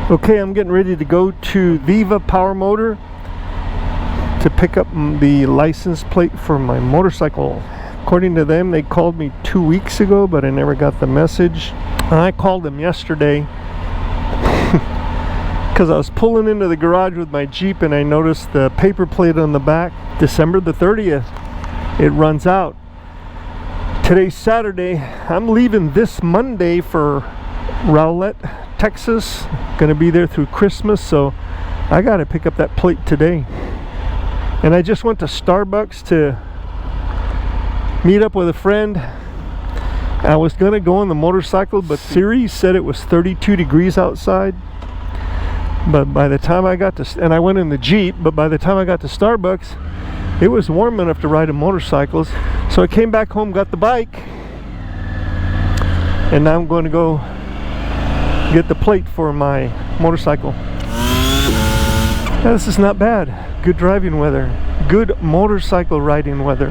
Okay, I'm getting ready to go to Viva Power Motor to pick up the license plate for my motorcycle. According to them, they called me 2 weeks ago, but I never got the message. And I called them yesterday because I was pulling into the garage with my Jeep and I noticed the paper plate on the back, December the 30th. It runs out. Today's Saturday. I'm leaving this Monday for Rowlett, Texas. Gonna be there through Christmas, so I gotta pick up that plate today. And I just went to Starbucks to meet up with a friend. I was gonna go on the motorcycle, but Siri said it was 32 degrees outside. But by the time I got to, and I went in the Jeep, but by the time I got to Starbucks, it was warm enough to ride on motorcycles. So I came back home, got the bike, and now I'm going to go get the plate for my motorcycle. Now, this is not bad. Good driving weather. Good motorcycle riding weather.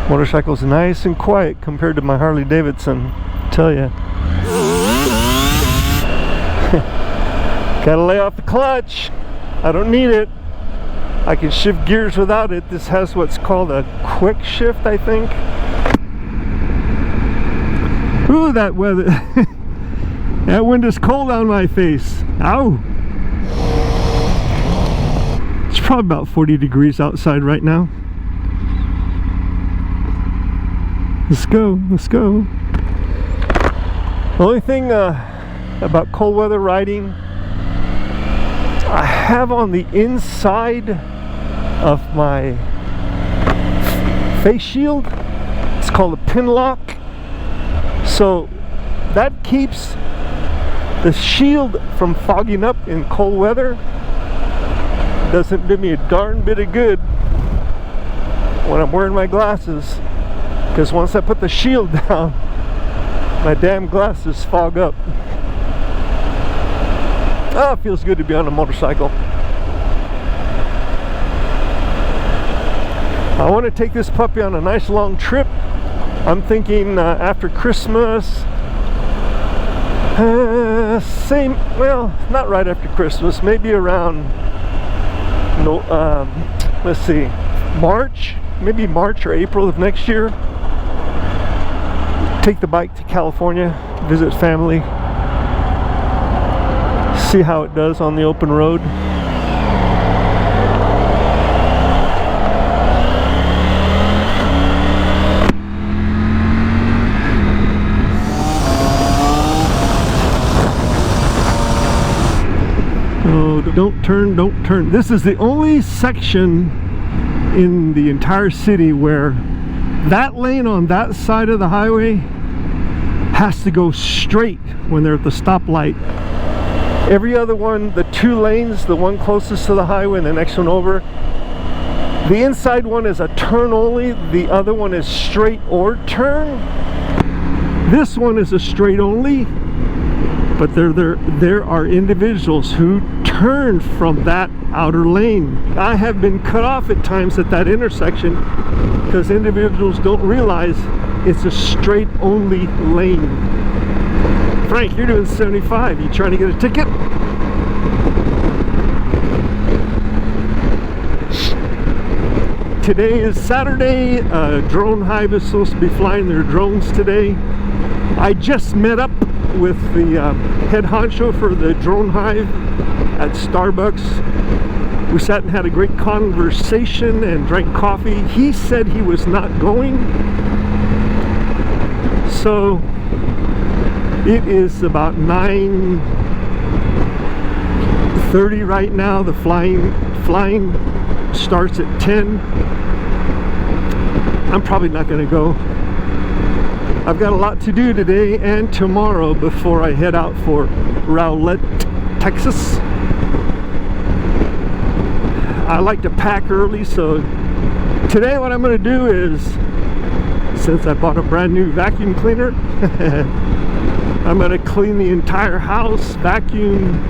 Motorcycle's nice and quiet compared to my Harley Davidson, I tell ya. Gotta lay off the clutch. I don't need it. I can shift gears without it. This has what's called a quick shift, I think. Ooh, that weather. That wind is cold on my face. Ow. It's probably about 40 degrees outside right now. Let's go, let's go. The only thing about cold weather riding, I have on the inside of my face shield, it's called a pin lock. So that keeps the shield from fogging up in cold weather. Doesn't do me a darn bit of good when I'm wearing my glasses, because once I put the shield down, my damn glasses fog up. Oh, it feels good to be on a motorcycle. I want to take this puppy on a nice long trip. I'm thinking after Christmas, well, not right after Christmas, maybe around, let's see, March, maybe March or April of next year. Take the bike to California, visit family, see how it does on the open road. Oh, don't turn, don't turn. This is the only section in the entire city where that lane on that side of the highway has to go straight when they're at the stoplight. Every other one, the two lanes, the one closest to the highway and the next one over, the inside one is a turn only, the other one is straight or turn. This one is a straight only, but there are individuals who turn from that outer lane. I have been cut off at times at that intersection because individuals don't realize it's a straight only lane. Frank, you're doing 75. You trying to get a ticket? Today is Saturday. Drone Hive is supposed to be flying their drones today. I just met up with the head honcho for the Drone Hive at Starbucks. We sat and had a great conversation and drank coffee. He said he was not going. So it is about 9:30 right now. The flying starts at 10. I'm probably not going to go. I've got a lot to do today and tomorrow before I head out for Rowlett, Texas. I like to pack early, so today what I'm going to do is, since I bought a brand new vacuum cleaner, I'm going to clean the entire house, vacuum,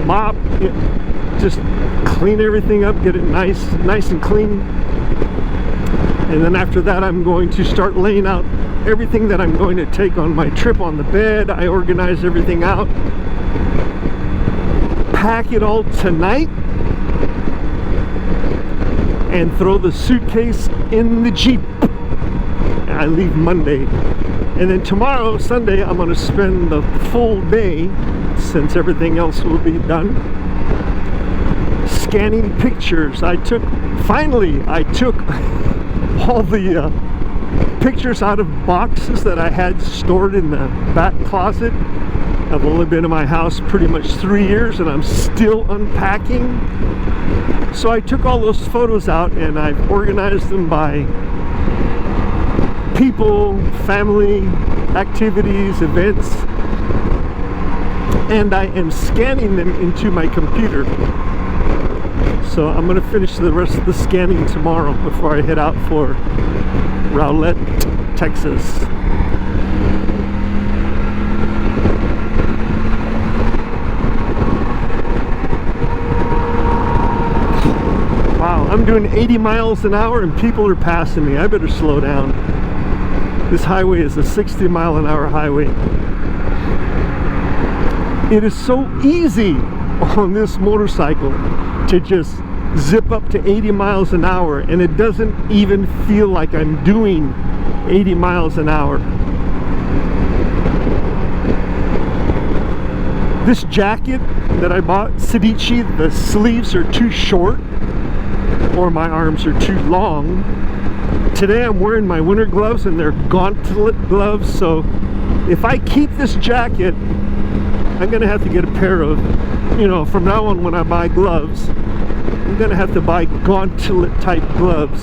mop, just clean everything up, get it nice and clean. And then after that, I'm going to start laying out everything that I'm going to take on my trip on the bed. I organize everything out, pack it all tonight, and throw the suitcase in the Jeep. I leave Monday, and then tomorrow, Sunday, I'm going to spend the full day, since everything else will be done, scanning pictures. Finally I took all the pictures out of boxes that I had stored in the back closet. I've only been in my house pretty much 3 years, and I'm still unpacking. So I took all those photos out, and I've organized them by people, family, activities, events, and I am scanning them into my computer. So I'm going to finish the rest of the scanning tomorrow before I head out for Rowlett, Texas. Wow, I'm doing 80 miles an hour and people are passing me. I better slow down. This highway is a 60-mile-an-hour highway. It is so easy on this motorcycle to just zip up to 80 miles an hour, and it doesn't even feel like I'm doing 80 miles an hour. This jacket that I bought, Sedici, the sleeves are too short or my arms are too long. Today I'm wearing my winter gloves, and they're gauntlet gloves, so if I keep this jacket, I'm gonna have to get a pair of, from now on when I buy gloves, I'm gonna have to buy gauntlet type gloves,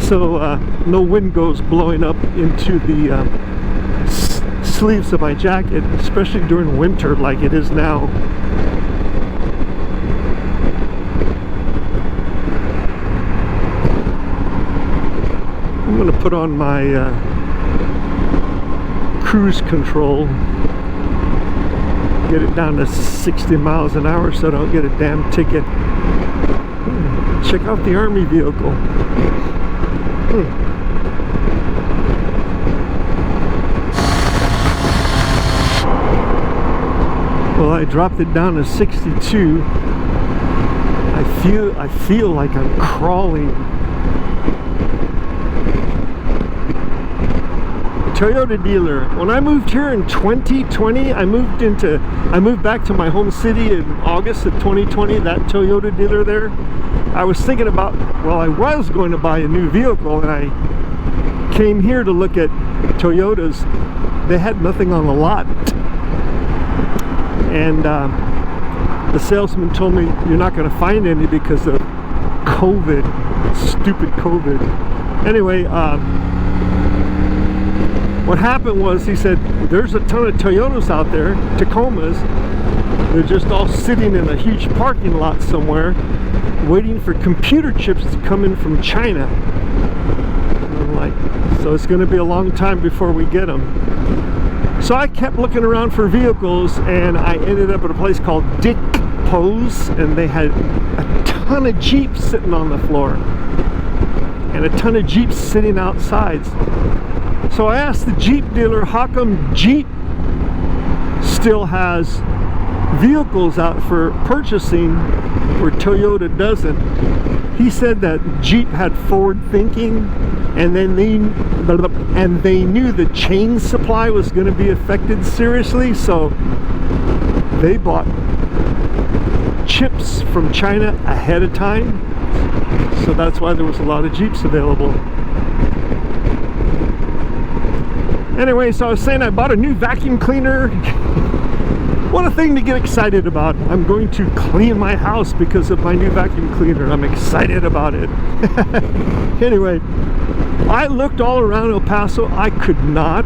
so no wind goes blowing up into the sleeves of my jacket, especially during winter like it is now. I'm gonna put on my cruise control, get it down to 60 miles an hour so I don't get a damn ticket. Check out the Army vehicle. Well, I dropped it down to 62. I feel like I'm crawling. Toyota dealer. When I moved here in 2020, I moved back to my home city in August of 2020, that Toyota dealer there. I was thinking about, I was going to buy a new vehicle, and I came here to look at Toyotas. They had nothing on the lot. And the salesman told me, you're not going to find any because of COVID, stupid COVID. Anyway, what happened was, he said, there's a ton of Toyotas out there, Tacomas. They're just all sitting in a huge parking lot somewhere, waiting for computer chips to come in from China. And I'm like, so it's going to be a long time before we get them. So I kept looking around for vehicles, and I ended up at a place called Dick Pose, and they had a ton of Jeeps sitting on the floor, and a ton of Jeeps sitting outside. So I asked the Jeep dealer, how come Jeep still has vehicles out for purchasing where Toyota doesn't? He said that Jeep had forward thinking, and then they knew the chain supply was going to be affected seriously, so they bought chips from China ahead of time. So that's why there was a lot of Jeeps available. Anyway, so I was saying I bought a new vacuum cleaner. What a thing to get excited about. I'm going to clean my house because of my new vacuum cleaner. I'm excited about it. Anyway, I looked all around El Paso. I could not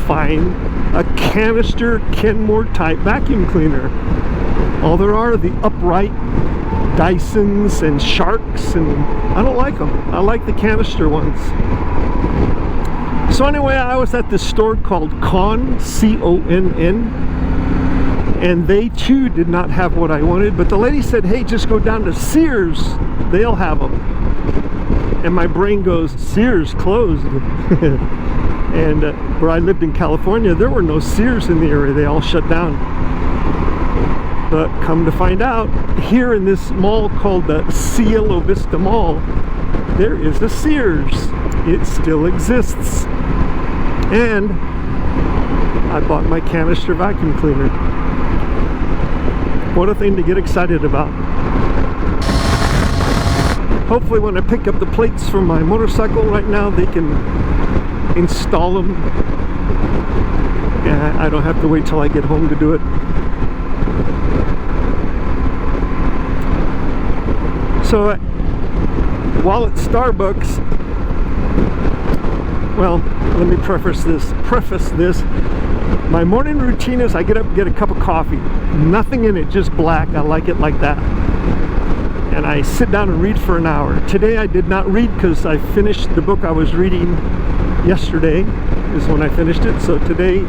find a canister Kenmore type vacuum cleaner. All there are the upright Dysons and Sharks, and I don't like them. I like the canister ones. So anyway, I was at this store called Conn, C-O-N-N, and they too did not have what I wanted, but the lady said, hey, just go down to Sears, they'll have them. and my brain goes, Sears closed. And where I lived in California, there were no Sears in the area. They all shut down. But come to find out, here in this mall called the Cielo Vista Mall, there is a Sears. It still exists. And I bought my canister vacuum cleaner. What a thing to get excited about. Hopefully when I pick up the plates from my motorcycle right now, they can install them. Yeah, I don't have to wait till I get home to do it. So while at Starbucks, well, let me preface this. My morning routine is I get up and get a cup of coffee. Nothing in it, just black. I like it like that. And I sit down and read for an hour. Today I did not read because I finished the book I was reading yesterday is when I finished it. So today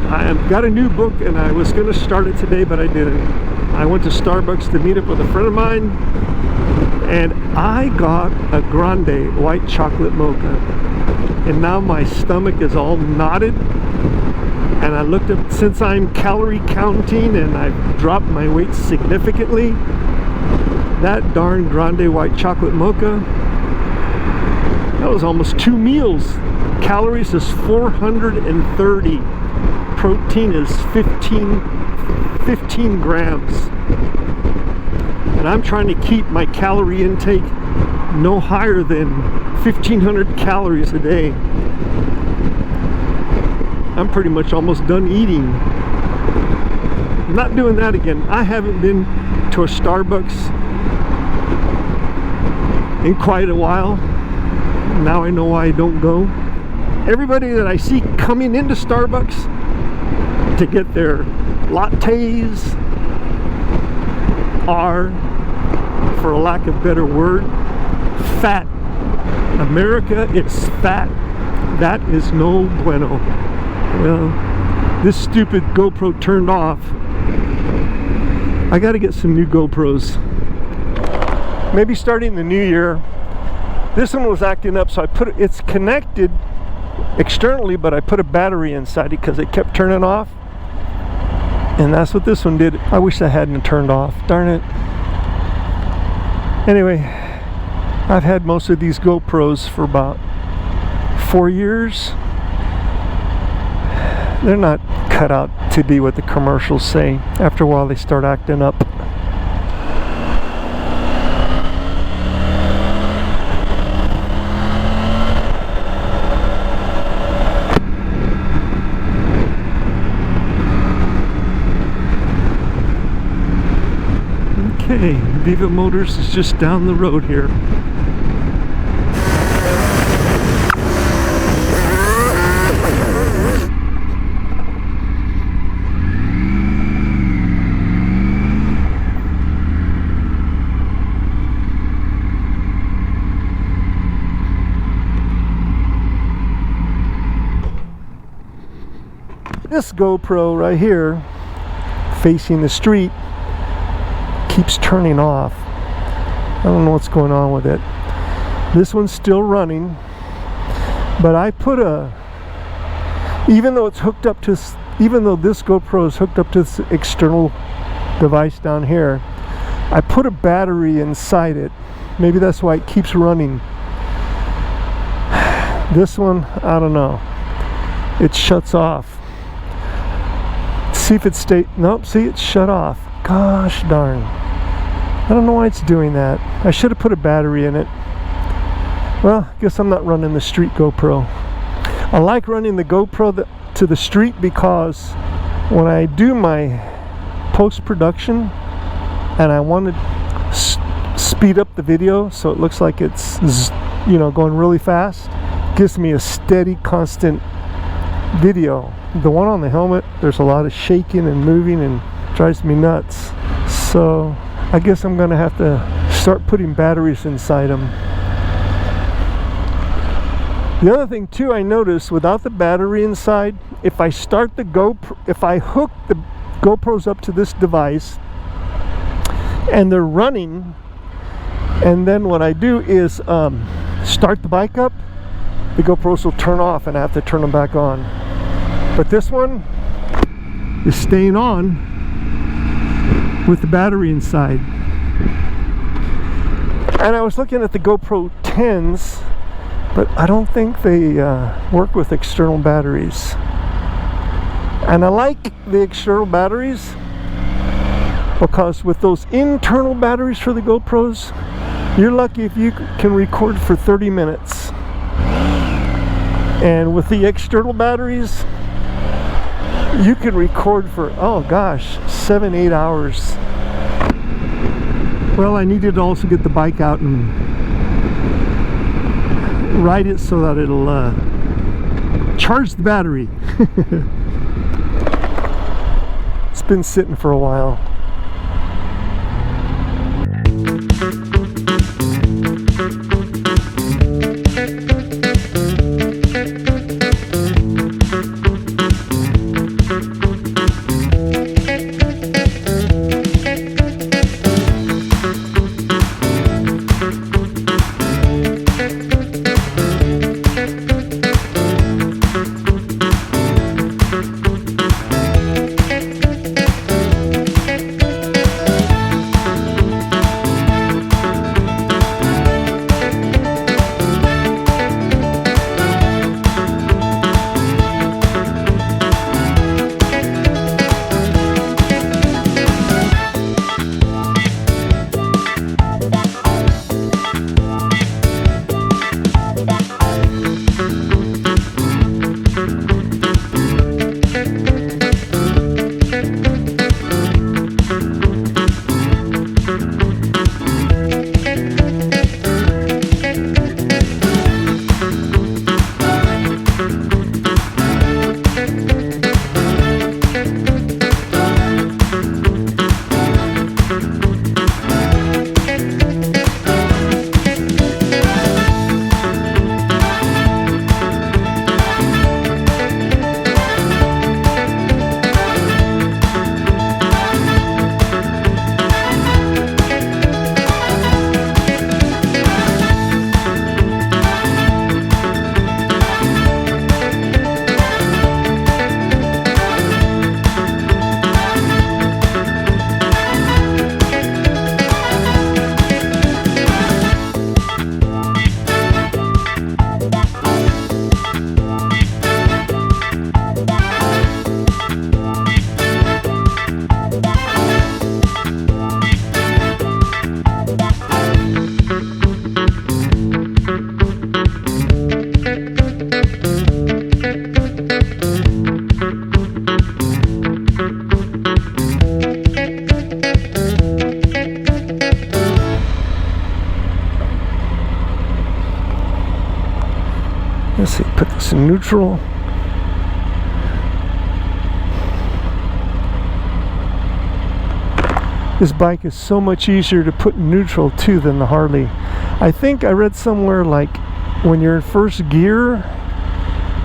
I got a new book and I was going to start it today, but I didn't. I went to Starbucks to meet up with a friend of mine, and I got a grande white chocolate mocha. And now my stomach is all knotted. And I looked up, since I'm calorie counting and I've dropped my weight significantly, that darn grande white chocolate mocha, that was almost 2 meals. Calories is 430. Protein is 15 grams. And I'm trying to keep my calorie intake no higher than 1,500 calories a day. I'm pretty much almost done eating. I'm not doing that again. I haven't been to a Starbucks in quite a while. Now I know why I don't go. Everybody that I see coming into Starbucks to get their lattes are, for a lack of a better word, fat. America is fat. That is no bueno. Well, this stupid GoPro turned off. I got to get some new GoPros. Maybe starting the new year. This one was acting up, so I put it, it's connected externally, but I put a battery inside it because it kept turning off. And that's what this one did. I wish I hadn't turned off. Darn it. Anyway, I've had most of these GoPros for about 4 years. They're not cut out to be what the commercials say. After a while they start acting up. Okay, Viva Motors is just down the road here. This GoPro right here, facing the street, keeps turning off. I don't know what's going on with it. This one's still running, but I put even though this GoPro is hooked up to this external device down here, I put a battery inside it. Maybe that's why it keeps running. This one, I don't know. It shuts off. See if it nope, see, it's shut off. Gosh darn. I don't know why it's doing that. I should have put a battery in it. Well, I guess I'm not running the street GoPro. I like running the GoPro to the street because when I do my post-production and I want to speed up the video so it looks like it's, you know, going really fast, it gives me a steady, constant video. The one on the helmet, there's a lot of shaking and moving and drives me nuts. So I guess I'm gonna have to start putting batteries inside them. The other thing too, I noticed without the battery inside, if I start the GoPro, if I hook the GoPros up to this device and they're running And then what I do is start the bike up, the GoPros will turn off and I have to turn them back on. But this one is staying on with the battery inside. And I was looking at the GoPro 10s, but I don't think they work with external batteries. And I like the external batteries because with those internal batteries for the GoPros, you're lucky if you can record for 30 minutes. And with the external batteries, you can record for, oh gosh, 7-8 hours. Well, I needed to also get the bike out and ride it so that it'll charge the battery. It's been sitting for a while. Let's see, put this in neutral. This bike is so much easier to put in neutral too than the Harley. I think I read somewhere like when you're in first gear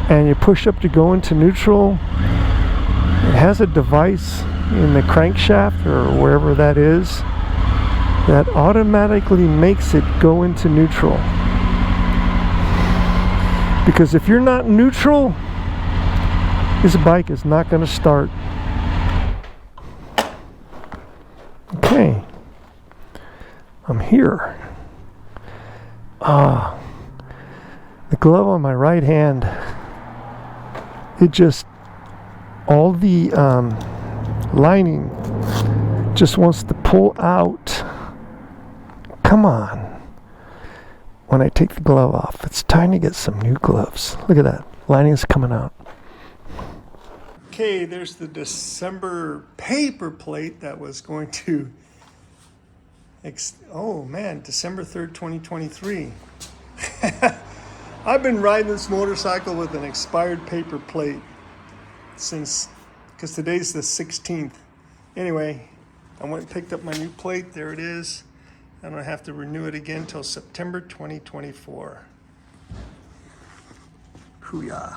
and you push up to go into neutral, it has a device in the crankshaft or wherever that is that automatically makes it go into neutral. Because if you're not neutral, this bike is not going to start. Okay, I'm here. The glove on my right hand, it just, all the lining just wants to pull out. Come on. When I take the glove off, it's time to get some new gloves. Look at that, lining is coming out. Okay, there's the December paper plate that was going to, oh man, December 3rd, 2023. I've been riding this motorcycle with an expired paper plate since, because today's the 16th. Anyway, I went and picked up my new plate, there it is. I don't have to renew it again until September 2024. Hoo-yah.